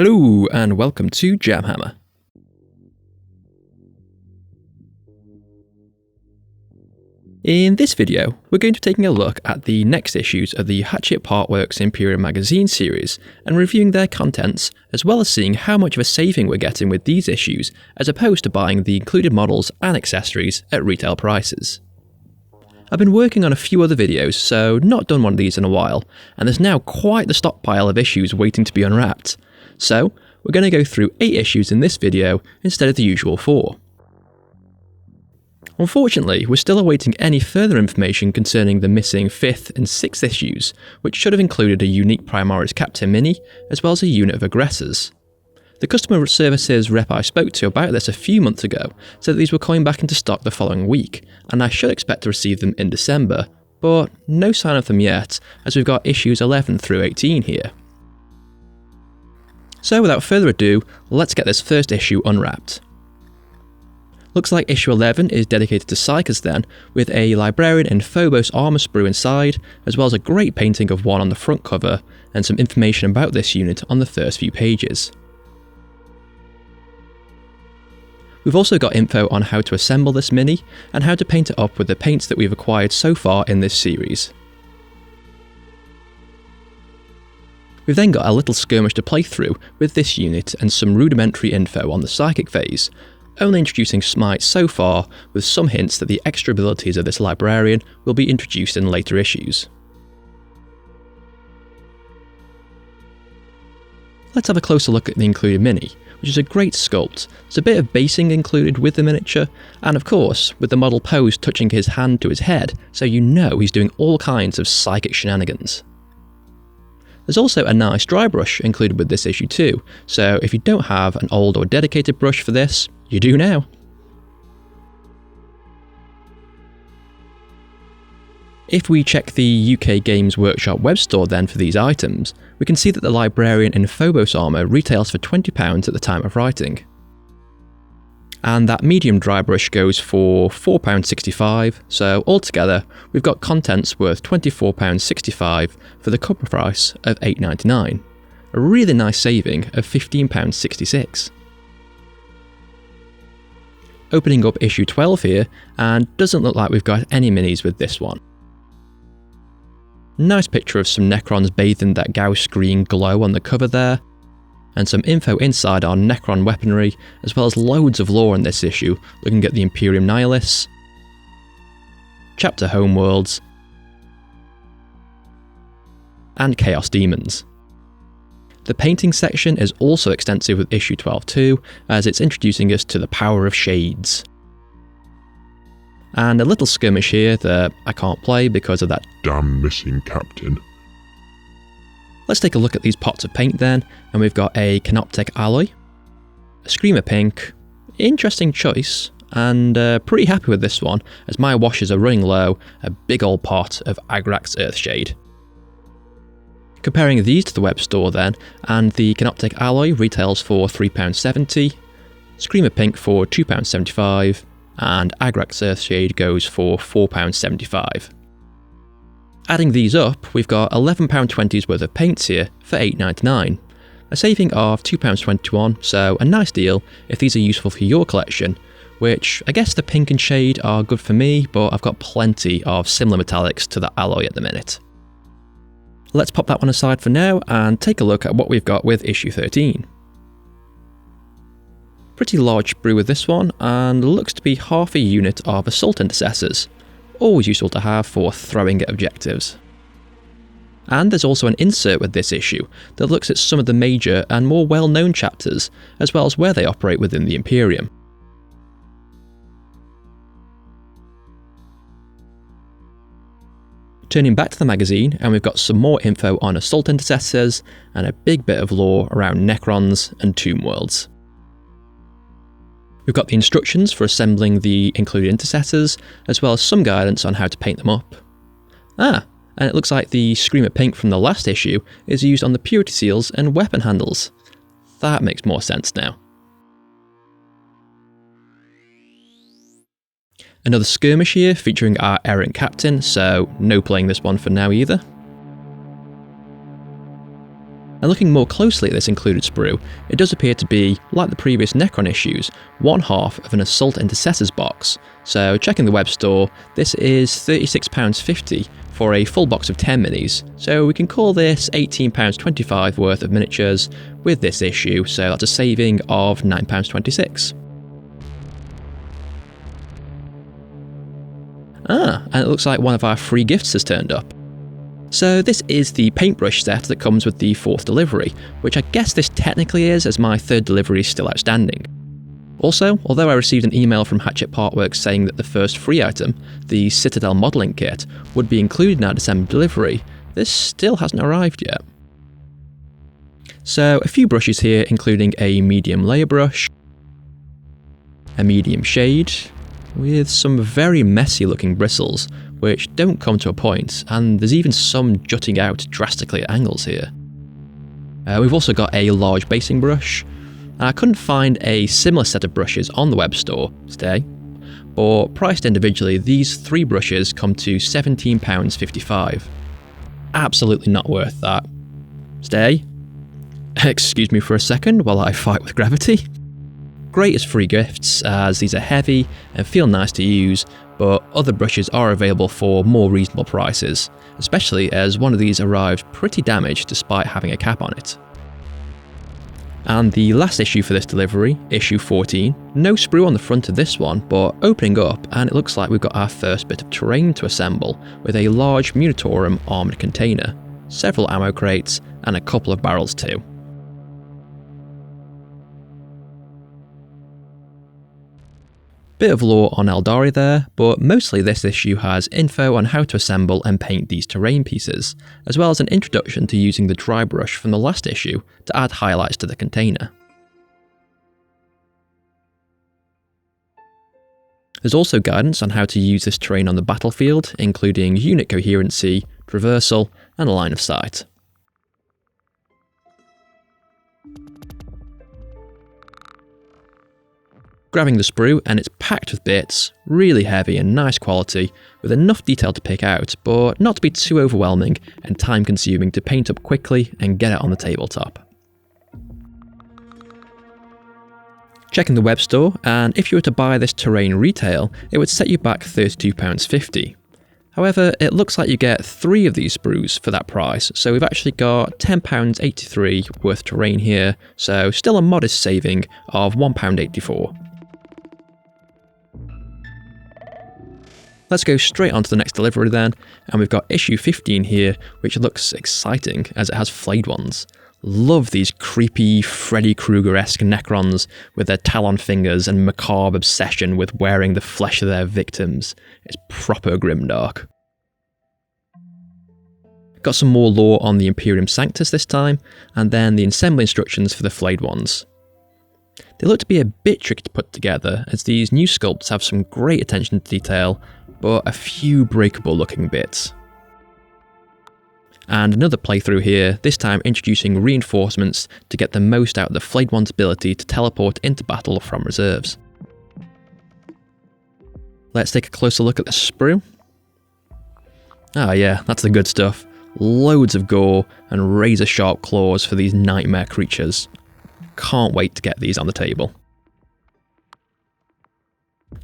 Hello and welcome to JamHammer. In this video, we're going to be taking a look at the next issues of the Hachette Partworks Imperium magazine series and reviewing their contents, as well as seeing how much of a saving we're getting with these issues as opposed to buying the included models and accessories at retail prices. I've been working on a few other videos, so not done one of these in a while, and there's now quite the stockpile of issues waiting to be unwrapped. So, we're going to go through 8 issues in this video instead of the usual 4. Unfortunately, we're still awaiting any further information concerning the missing 5th and 6th issues, which should have included a unique Primaris Captain Mini, as well as a unit of aggressors. The customer services rep I spoke to about this a few months ago said that these were coming back into stock the following week, and I should expect to receive them in December, but no sign of them yet, as we've got issues 11 through 18 here. So without further ado, let's get this first issue unwrapped. Looks like issue 11 is dedicated to Psychers then, with a Librarian and Phobos armour sprue inside, as well as a great painting of one on the front cover, and some information about this unit on the first few pages. We've also got info on how to assemble this mini, and how to paint it up with the paints that we've acquired so far in this series. We've then got a little skirmish to play through with this unit and some rudimentary info on the psychic phase, only introducing Smite so far, with some hints that the extra abilities of this Librarian will be introduced in later issues. Let's have a closer look at the included mini, which is a great sculpt. There's a bit of basing included with the miniature, and of course, with the model pose touching his hand to his head, so you know he's doing all kinds of psychic shenanigans. There's also a nice dry brush included with this issue too, so if you don't have an old or dedicated brush for this, you do now. If we check the UK Games Workshop web store then for these items, we can see that the Librarian in Phobos armour retails for £20 at the time of writing. And that medium dry brush goes for £4.65, so altogether we've got contents worth £24.65 for the cover price of £8.99, a really nice saving of £15.66. Opening up issue 12 here, and doesn't look like we've got any minis with this one. Nice picture of some Necrons bathed in that Gauss green glow on the cover there, and some info inside on Necron weaponry, as well as loads of lore in this issue, looking at the Imperium Nihilists, Chapter Homeworlds, and Chaos Demons. The painting section is also extensive with issue 12 too, as it's introducing us to the power of shades. And a little skirmish here that I can't play because of that damn missing captain. Let's take a look at these pots of paint then, and we've got a Cryptek alloy, a Screamer pink, interesting choice, and pretty happy with this one, as my washes are running low, a big old pot of Agrax Earthshade. Comparing these to the web store then, and the Cryptek alloy retails for £3.70, Screamer pink for £2.75, and Agrax Earthshade goes for £4.75. Adding these up, we've got £11.20's worth of paints here for £8.99, a saving of £2.21, so a nice deal if these are useful for your collection, which I guess the pink and shade are good for me, but I've got plenty of similar metallics to the alloy at the minute. Let's pop that one aside for now and take a look at what we've got with issue 13. Pretty large sprue with this one, and looks to be half a unit of Assault Intercessors. Always useful to have for throwing at objectives. And there's also an insert with this issue that looks at some of the major and more well-known chapters, as well as where they operate within the Imperium. Turning back to the magazine, and we've got some more info on Assault Intercessors, and a big bit of lore around Necrons and Tomb Worlds. We've got the instructions for assembling the included intercessors, as well as some guidance on how to paint them up. And it looks like the Screamer pink from the last issue is used on the purity seals and weapon handles. That makes more sense now. Another skirmish here featuring our errant captain, so no playing this one for now either. And looking more closely at this included sprue, it does appear to be, like the previous Necron issues, one half of an Assault Intercessors box. So checking the web store, this is £36.50 for a full box of 10 minis, so we can call this £18.25 worth of miniatures with this issue, so that's a saving of £9.26. And it looks like one of our free gifts has turned up. So this is the paintbrush set that comes with the 4th delivery, which I guess this technically is, as my 3rd delivery is still outstanding. Also, although I received an email from Hachette Partworks saying that the first free item, the Citadel modelling kit, would be included in our December delivery, this still hasn't arrived yet. So a few brushes here, including a medium layer brush, a medium shade, with some very messy looking bristles, which don't come to a point, and there's even some jutting out drastically at angles here. We've also got a large basing brush. I couldn't find a similar set of brushes on the web store today, but priced individually, these 3 brushes come to £17.55. Absolutely not worth that. Stay. Excuse me for a second while I fight with gravity. Great as free gifts, as these are heavy and feel nice to use, but other brushes are available for more reasonable prices, especially as one of these arrived pretty damaged despite having a cap on it. And the last issue for this delivery, issue 14, no sprue on the front of this one, but opening up and it looks like we've got our first bit of terrain to assemble with a large Munitorum armoured container, several ammo crates and a couple of barrels too. Bit of lore on Eldari there, but mostly this issue has info on how to assemble and paint these terrain pieces, as well as an introduction to using the dry brush from the last issue to add highlights to the container. There's also guidance on how to use this terrain on the battlefield, including unit coherency, traversal, and line of sight. Grabbing the sprue, and it's packed with bits, really heavy and nice quality, with enough detail to pick out, but not to be too overwhelming and time consuming to paint up quickly and get it on the tabletop. Checking the web store, and if you were to buy this terrain retail, it would set you back £32.50. However, it looks like you get 3 of these sprues for that price, so we've actually got £10.83 worth of terrain here, so still a modest saving of £1.84. Let's go straight on to the next delivery then, and we've got issue 15 here, which looks exciting as it has flayed ones. Love these creepy Freddy Krueger-esque Necrons with their talon fingers and macabre obsession with wearing the flesh of their victims. It's proper grimdark. Got some more lore on the Imperium Sanctus this time, and then the assembly instructions for the flayed ones. They look to be a bit tricky to put together, as these new sculpts have some great attention to detail, but a few breakable looking bits. And another playthrough here, this time introducing reinforcements to get the most out of the flayed one's ability to teleport into battle from reserves. Let's take a closer look at the sprue. Ah yeah, that's the good stuff. Loads of gore and razor sharp claws for these nightmare creatures. Can't wait to get these on the table.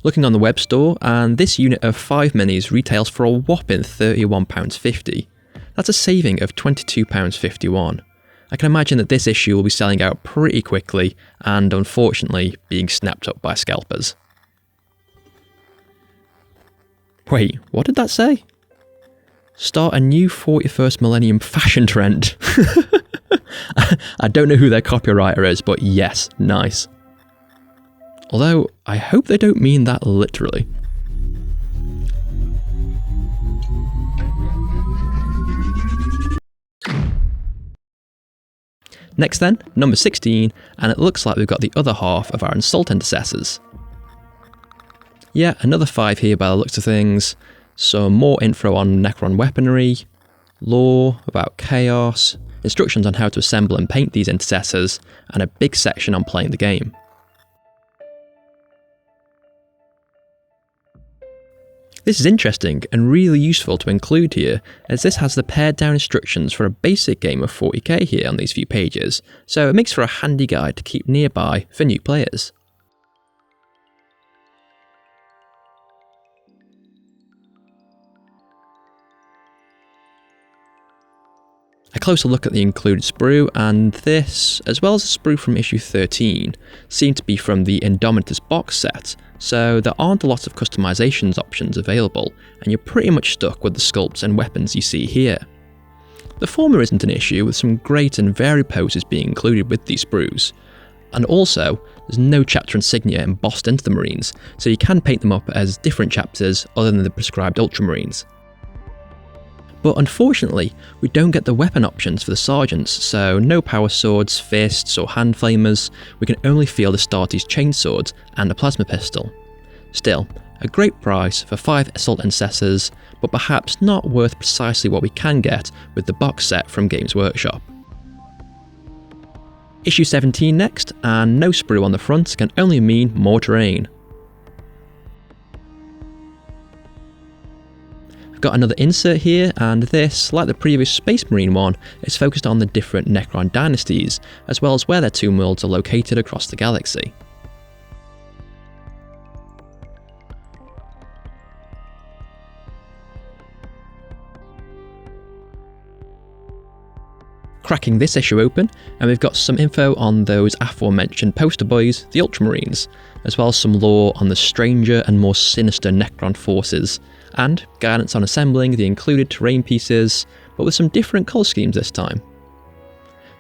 Looking on the web store, and this unit of 5 minis retails for a whopping £31.50. That's a saving of £22.51. I can imagine that this issue will be selling out pretty quickly and unfortunately being snapped up by scalpers. Wait, what did that say? Start a new 41st millennium fashion trend. I don't know who their copywriter is, but yes, nice. Although, I hope they don't mean that literally. Next then, number 16, and it looks like we've got the other half of our Assault Intercessors. Yeah, another 5 here by the looks of things, some more info on Necron weaponry, lore about chaos, instructions on how to assemble and paint these Intercessors, and a big section on playing the game. This is interesting and really useful to include here, as this has the pared down instructions for a basic game of 40k here on these few pages, so it makes for a handy guide to keep nearby for new players. A closer look at the included sprue, and this, as well as a sprue from issue 13, seem to be from the Indomitus box set, so there aren't a lot of customizations options available, and you're pretty much stuck with the sculpts and weapons you see here. The former isn't an issue, with some great and varied poses being included with these sprues. And also, there's no chapter insignia embossed into the Marines, so you can paint them up as different chapters other than the prescribed Ultramarines. But unfortunately, we don't get the weapon options for the sergeants, so no power swords, fists or hand flamers. We can only field Astartes chainswords and a plasma pistol. Still, a great price for 5 assault intercessors, but perhaps not worth precisely what we can get with the box set from Games Workshop. Issue 17 next, and no sprue on the front can only mean more terrain. I've got another insert here, and this, like the previous Space Marine one, is focused on the different Necron dynasties, as well as where their tomb worlds are located across the galaxy. Cracking this issue open, and we've got some info on those aforementioned poster boys, the Ultramarines, as well as some lore on the stranger and more sinister Necron forces, and guidance on assembling the included terrain pieces, but with some different colour schemes this time.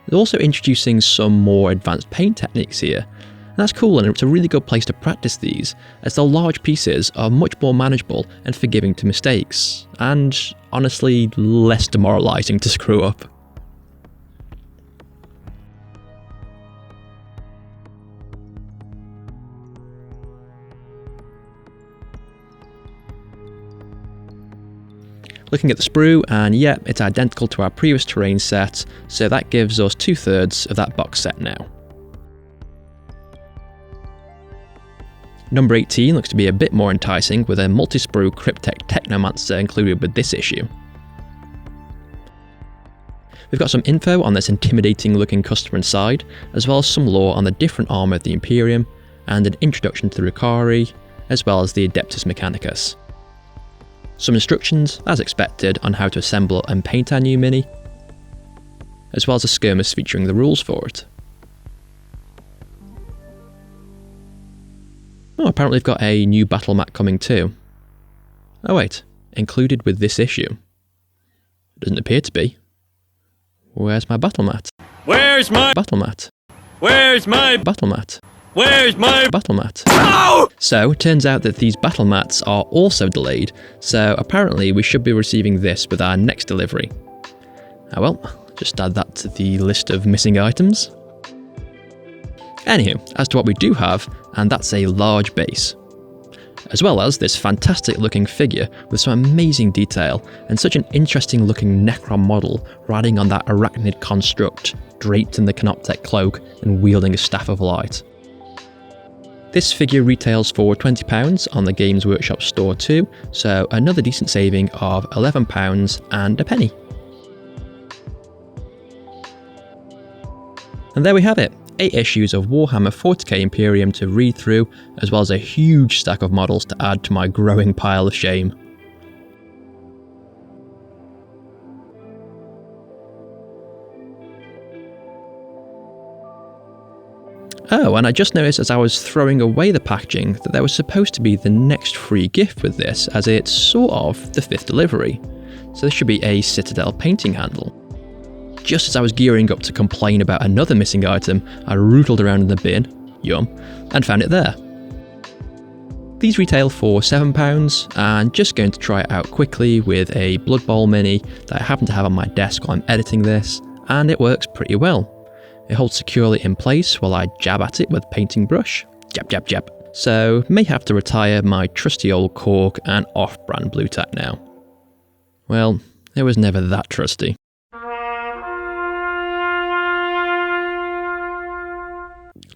They're also introducing some more advanced paint techniques here, and that's cool, and it's a really good place to practice these, as the large pieces are much more manageable and forgiving to mistakes, and honestly less demoralising to screw up. Looking at the sprue, and yep, it's identical to our previous terrain set, so that gives us 2/3 of that box set now. Number 18 looks to be a bit more enticing, with a multi-sprue Cryptek Technomancer included with this issue. We've got some info on this intimidating looking customer inside, as well as some lore on the different armour of the Imperium, and an introduction to the Ricari, as well as the Adeptus Mechanicus. Some instructions, as expected, on how to assemble and paint our new mini, as well as a skirmish featuring the rules for it. Oh, apparently we've got a new battle mat coming too. Oh wait, included with this issue. It doesn't appear to be. Where's my battle mat? Where's my battle mat? Where's my battle mat? Where's my battle mat? Ow! So, it turns out that these battle mats are also delayed, so apparently we should be receiving this with our next delivery. Oh well, just add that to the list of missing items. Anywho, as to what we do have, and that's a large base. As well as this fantastic looking figure with some amazing detail, and such an interesting looking Necron model riding on that arachnid construct, draped in the Cryptek cloak and wielding a staff of light. This figure retails for £20 on the Games Workshop store too, so another decent saving of £11 and a penny. And there we have it, 8 issues of Warhammer 40k Imperium to read through, as well as a huge stack of models to add to my growing pile of shame. Oh, and I just noticed as I was throwing away the packaging that there was supposed to be the next free gift with this, as it's sort of the 5th delivery. So this should be a Citadel painting handle. Just as I was gearing up to complain about another missing item, I rootled around in the bin, yum, and found it there. These retail for £7, and just going to try it out quickly with a Blood Bowl mini that I happen to have on my desk while I'm editing this, and it works pretty well. It holds securely in place while I jab at it with a painting brush. Jab, jab, jab. So, may have to retire my trusty old cork and off-brand blue tack now. Well, it was never that trusty.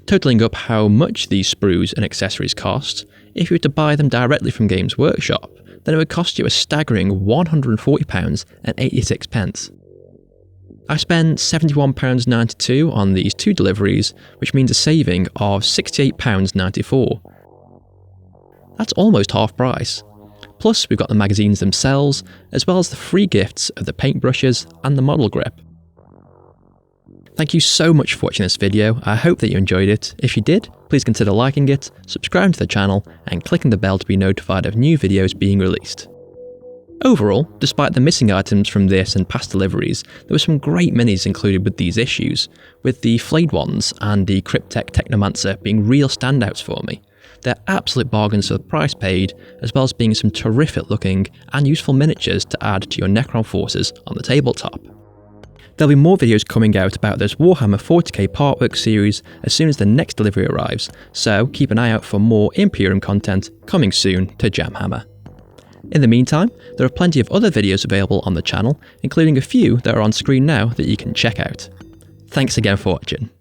Totaling up how much these sprues and accessories cost, if you were to buy them directly from Games Workshop, then it would cost you a staggering £140.86. I spent £71.92 on these 2 deliveries, which means a saving of £68.94. That's almost half price. Plus we've got the magazines themselves, as well as the free gifts of the paintbrushes and the model grip. Thank you so much for watching this video. I hope that you enjoyed it. If you did, please consider liking it, subscribing to the channel, and clicking the bell to be notified of new videos being released. Overall, despite the missing items from this and past deliveries, there were some great minis included with these issues, with the Flayed ones and the Cryptek Technomancer being real standouts for me. They're absolute bargains for the price paid, as well as being some terrific looking and useful miniatures to add to your Necron forces on the tabletop. There'll be more videos coming out about this Warhammer 40k Partworks series as soon as the next delivery arrives, so keep an eye out for more Imperium content coming soon to JamHammer. In the meantime, there are plenty of other videos available on the channel, including a few that are on screen now that you can check out. Thanks again for watching.